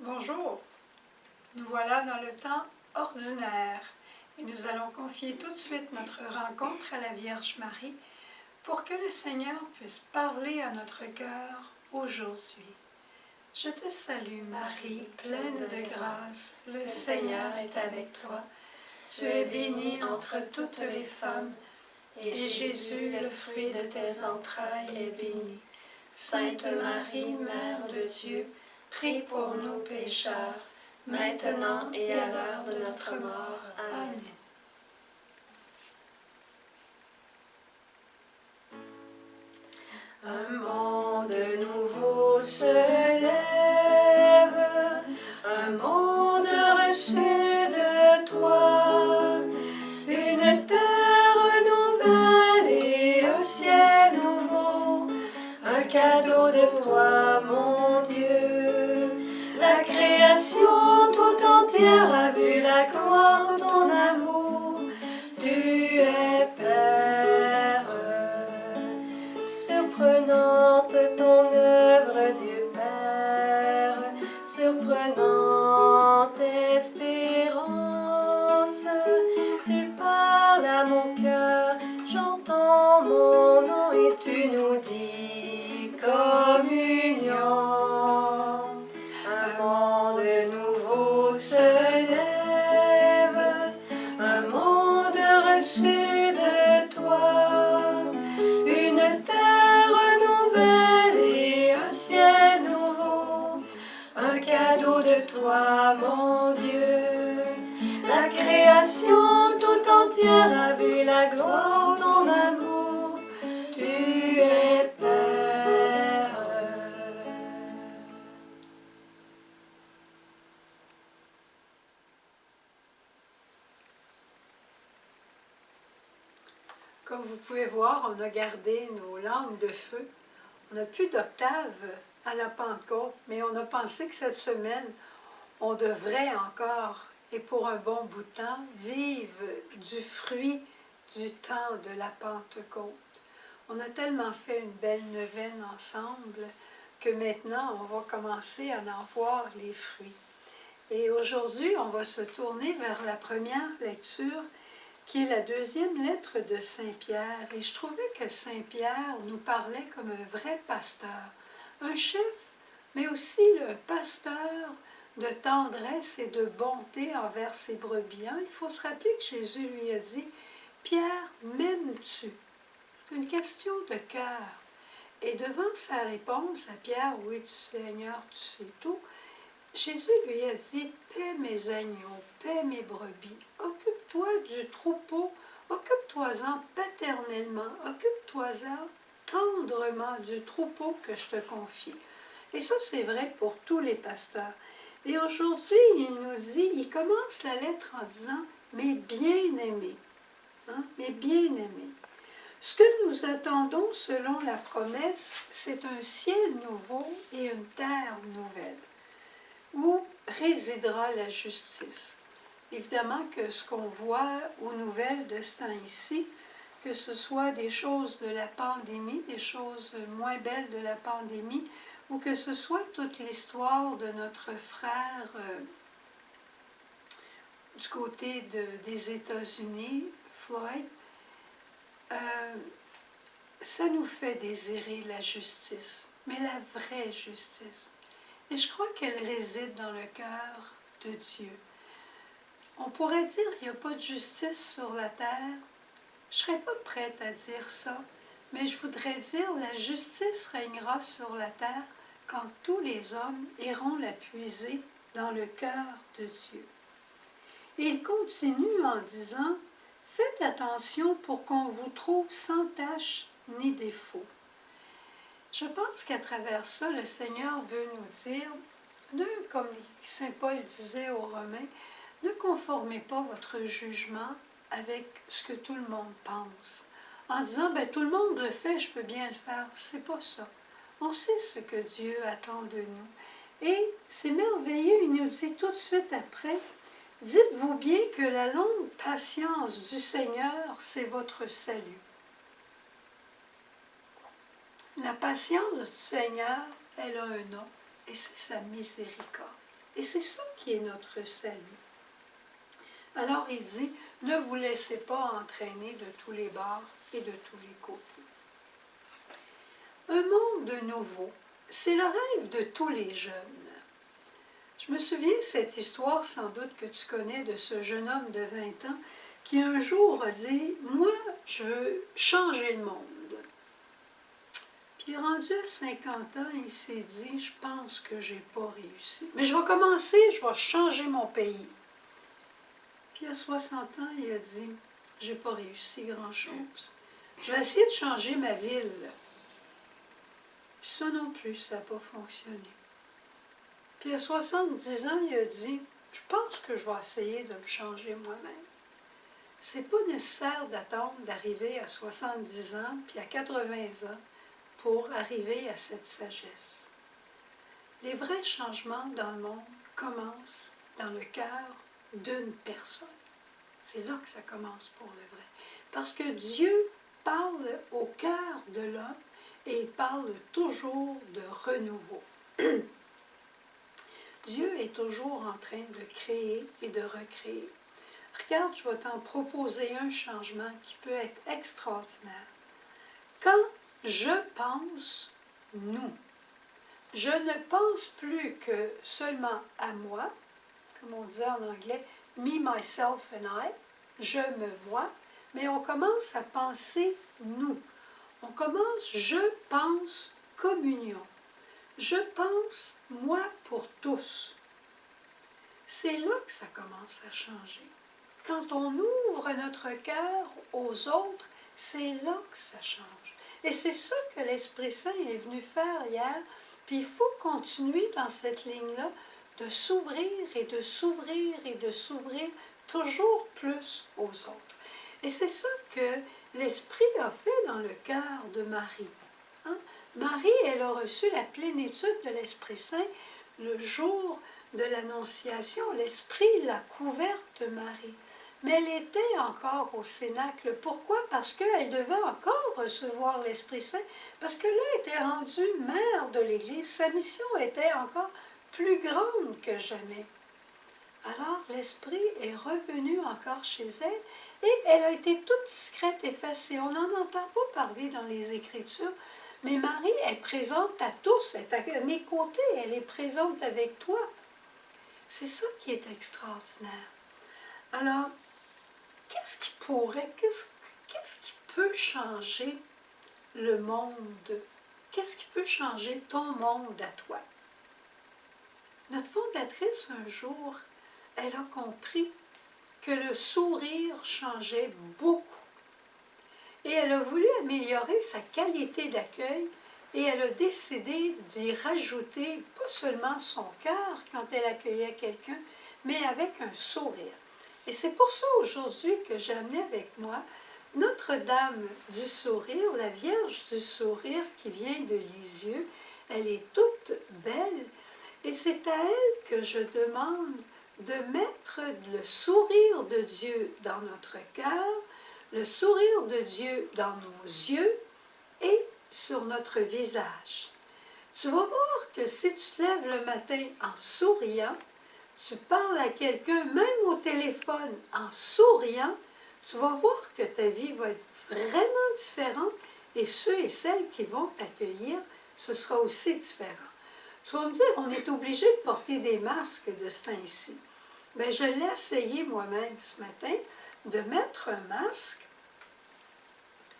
Bonjour, nous voilà dans le temps ordinaire et nous allons confier tout de suite notre rencontre à la Vierge Marie pour que le Seigneur puisse parler à notre cœur aujourd'hui. Je te salue Marie, pleine de grâce, le Seigneur est avec toi. Tu es bénie entre toutes les femmes et Jésus, le fruit de tes entrailles, est béni. Sainte Marie, Mère de Dieu, prie pour nous pécheurs, maintenant et à l'heure de notre mort. Amen. Un monde nouveau se lève, un monde reçu de toi, une terre nouvelle et un ciel nouveau, un cadeau de toi, mon Dieu. La création tout entière a vu la gloire de ton amour. Tu es Père, surprenante ton œuvre, Dieu Père, surprenante espérance. Tu parles à mon cœur, j'entends mon nom et tu nous dis communion. Un monde nouveau se lève, un monde reçu de toi, une terre nouvelle et un ciel nouveau, un cadeau de toi, mon Dieu. La création tout entière a vu la gloire de ton amour. Tu es Père. Comme vous pouvez voir, on a gardé nos langues de feu. On n'a plus d'octave à la Pentecôte, mais on a pensé que cette semaine, on devrait encore, et pour un bon bout de temps, vivre du fruit du temps de la Pentecôte. On a tellement fait une belle neuvaine ensemble que maintenant, on va commencer à en voir les fruits. Et aujourd'hui, on va se tourner vers la première lecture, qui est la deuxième lettre de Saint-Pierre. Et je trouvais que Saint-Pierre nous parlait comme un vrai pasteur, un chef, mais aussi le pasteur de tendresse et de bonté envers ses brebis. Il faut se rappeler que Jésus lui a dit « Pierre, m'aimes-tu » C'est une question de cœur. Et devant sa réponse à Pierre « Oui, Seigneur, tu sais tout », Jésus lui a dit « Paie mes agneaux, paie mes brebis, occupe-toi du troupeau, occupe-toi-en paternellement, occupe-toi-en tendrement du troupeau que je te confie. » Et ça, c'est vrai pour tous les pasteurs. Et aujourd'hui, il nous dit, il commence la lettre en disant « Mes bien-aimés, mes bien-aimés. » Ce que nous attendons selon la promesse, c'est un ciel nouveau et une terre nouvelle, où résidera la justice. Évidemment que ce qu'on voit aux nouvelles de ce temps-ci, que ce soit des choses de la pandémie, des choses moins belles de la pandémie, ou que ce soit toute l'histoire de notre frère du côté des États-Unis, Floyd, ça nous fait désirer la justice, mais la vraie justice. Et je crois qu'elle réside dans le cœur de Dieu. On pourrait dire qu'il n'y a pas de justice sur la terre. Je ne serais pas prête à dire ça, mais je voudrais dire la justice régnera sur la terre quand tous les hommes iront la puiser dans le cœur de Dieu. Et il continue en disant « Faites attention pour qu'on vous trouve sans tache ni défaut. » Je pense qu'à travers ça, le Seigneur veut nous dire, comme Saint Paul disait aux Romains, ne conformez pas votre jugement avec ce que tout le monde pense. En disant, tout le monde le fait, je peux bien le faire. C'est pas ça. On sait ce que Dieu attend de nous. Et c'est merveilleux, il nous dit tout de suite après, dites-vous bien que la longue patience du Seigneur, c'est votre salut. La patience du Seigneur, elle a un nom, et c'est sa miséricorde. Et c'est ça qui est notre salut. Alors il dit, ne vous laissez pas entraîner de tous les bords et de tous les côtés. Un monde nouveau, c'est le rêve de tous les jeunes. Je me souviens de cette histoire, sans doute que tu connais, de ce jeune homme de 20 ans qui un jour a dit, moi, je veux changer le monde. Puis rendu à 50 ans, il s'est dit, je pense que j'ai pas réussi. Mais je vais commencer, je vais changer mon pays. Puis à 60 ans, il a dit, j'ai pas réussi grand-chose. Je vais essayer de changer ma ville. Puis ça non plus, ça n'a pas fonctionné. Puis à 70 ans, il a dit, je pense que je vais essayer de me changer moi-même. C'est pas nécessaire d'attendre d'arriver à 70 ans, puis à 80 ans, pour arriver à cette sagesse. Les vrais changements dans le monde commencent dans le cœur d'une personne. C'est là que ça commence pour le vrai. Parce que Dieu parle au cœur de l'homme et il parle toujours de renouveau. Dieu est toujours en train de créer et de recréer. Regarde, je vais t'en proposer un changement qui peut être extraordinaire. Quand je pense nous, je ne pense plus que seulement à moi, comme on disait en anglais, me, myself and I, je me, moi, mais on commence à penser nous. On commence, je pense communion. Je pense moi pour tous. C'est là que ça commence à changer. Quand on ouvre notre cœur aux autres, c'est là que ça change. Et c'est ça que l'Esprit Saint est venu faire hier. Puis il faut continuer dans cette ligne-là, de s'ouvrir et de s'ouvrir et de s'ouvrir toujours plus aux autres. Et c'est ça que l'Esprit a fait dans le cœur de Marie. Hein? Marie, elle a reçu la plénitude de l'Esprit Saint le jour de l'Annonciation. L'Esprit l'a couverte, Marie. Mais elle était encore au Cénacle. Pourquoi? Parce qu'elle devait encore recevoir l'Esprit Saint. Parce que là, elle était rendue mère de l'Église. Sa mission était encore plus grande que jamais. Alors, l'Esprit est revenu encore chez elle et elle a été toute discrète, effacée. On n'en entend pas parler dans les Écritures. Mais Marie est présente à tous. Elle est à mes côtés. Elle est présente avec toi. C'est ça qui est extraordinaire. Alors, qu'est-ce qui peut changer le monde? Qu'est-ce qui peut changer ton monde à toi? Notre fondatrice, un jour, elle a compris que le sourire changeait beaucoup. Et elle a voulu améliorer sa qualité d'accueil et elle a décidé d'y rajouter pas seulement son cœur quand elle accueillait quelqu'un, mais avec un sourire. Et c'est pour ça aujourd'hui que j'ai amené avec moi Notre-Dame du Sourire, la Vierge du Sourire qui vient de Lisieux. Elle est toute belle et c'est à elle que je demande de mettre le sourire de Dieu dans notre cœur, le sourire de Dieu dans nos yeux et sur notre visage. Tu vas voir que si tu te lèves le matin en souriant, tu parles à quelqu'un, même au téléphone, en souriant, tu vas voir que ta vie va être vraiment différente et ceux et celles qui vont t'accueillir, ce sera aussi différent. Tu vas me dire, on est obligé de porter des masques de ce temps-ci. Bien, je l'ai essayé moi-même ce matin, de mettre un masque,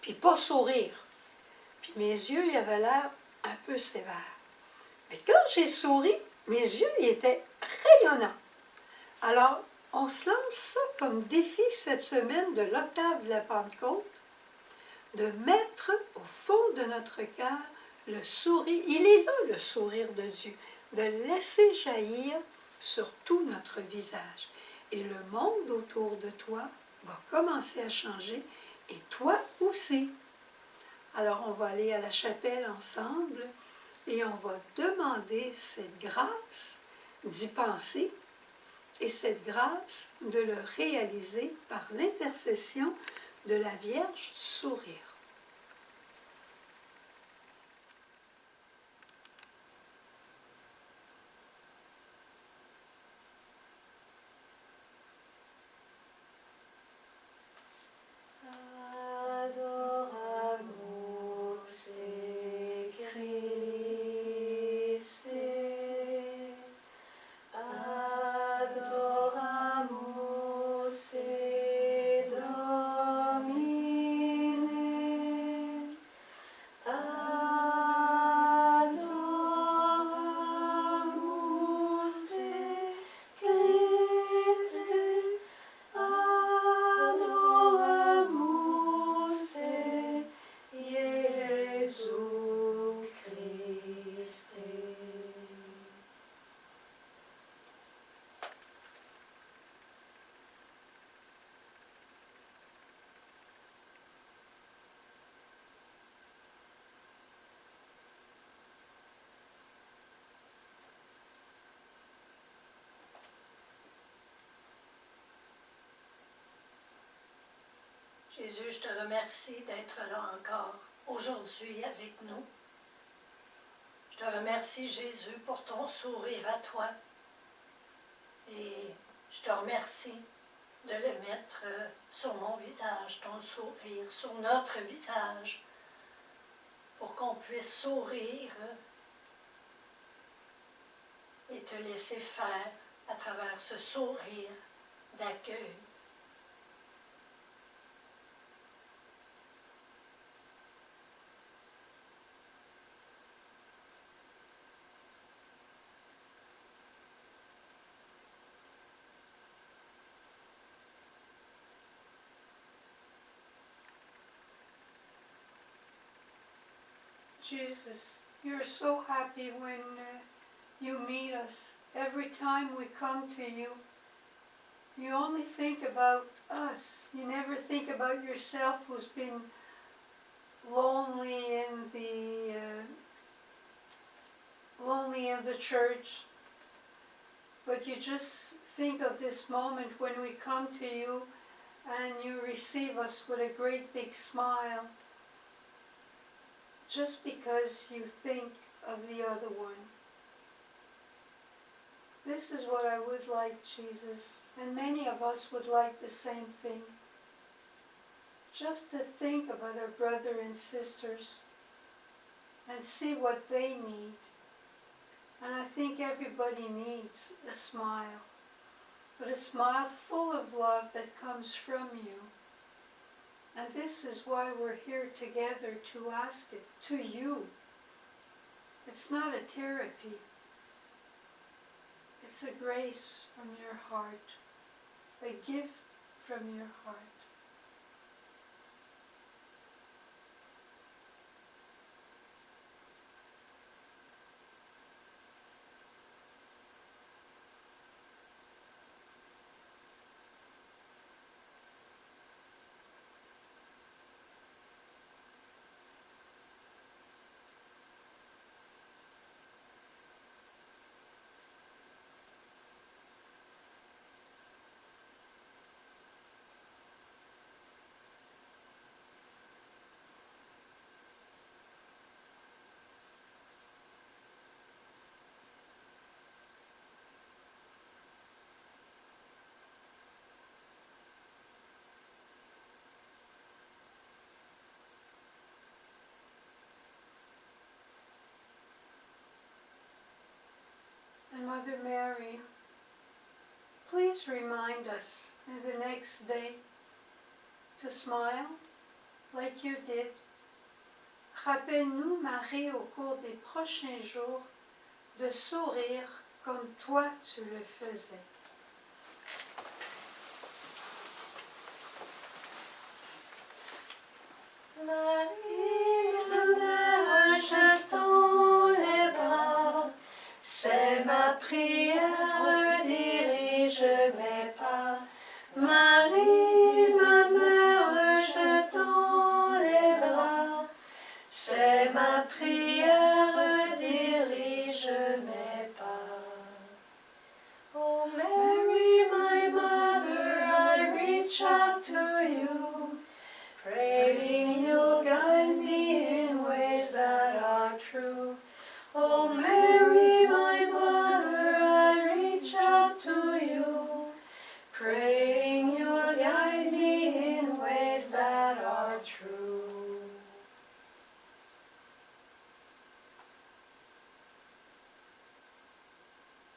puis pas sourire. Puis mes yeux, ils avaient l'air un peu sévères. Mais quand j'ai souri, mes yeux ils étaient rayonnants. Alors, on se lance ça comme défi cette semaine de l'octave de la Pentecôte, de mettre au fond de notre cœur le sourire. Il est là le sourire de Dieu, de laisser jaillir sur tout notre visage. Et le monde autour de toi va commencer à changer, et toi aussi. Alors, on va aller à la chapelle ensemble et on va demander cette grâce d'y penser et cette grâce de le réaliser par l'intercession de la Vierge du Sourire. Jésus, je te remercie d'être là encore aujourd'hui avec nous. Je te remercie, Jésus, pour ton sourire à toi. Et je te remercie de le mettre sur mon visage, ton sourire, sur notre visage, pour qu'on puisse sourire et te laisser faire à travers ce sourire d'accueil. Jesus, you're so happy when you meet us. Every time we come to you, you only think about us. You never think about yourself who's been lonely in the church. But you just think of this moment when we come to you and you receive us with a great big smile. Just because you think of the other one. This is what I would like, Jesus, and many of us would like the same thing. Just to think about our brother and sisters and see what they need. And I think everybody needs a smile, but a smile full of love that comes from you. And this is why we're here together, to ask it to you. It's not a therapy. It's a grace from your heart, a gift from your heart. And Mother Mary, please remind us in the next day to smile like you did. Rappelle-nous, Marie, au cours des prochains jours, de sourire comme toi tu le faisais. Marie, ma mère, je tends les bras, c'est ma prière, dirige mes pas. Marie, ma mère, je tends les bras, c'est ma prière, dirige mes pas. Oh Mary, my mother, I reach out to you, praying you'll guide me in ways that are true. Oh Mary, my mother, I reach out to you, praying you'll guide me in ways that are true.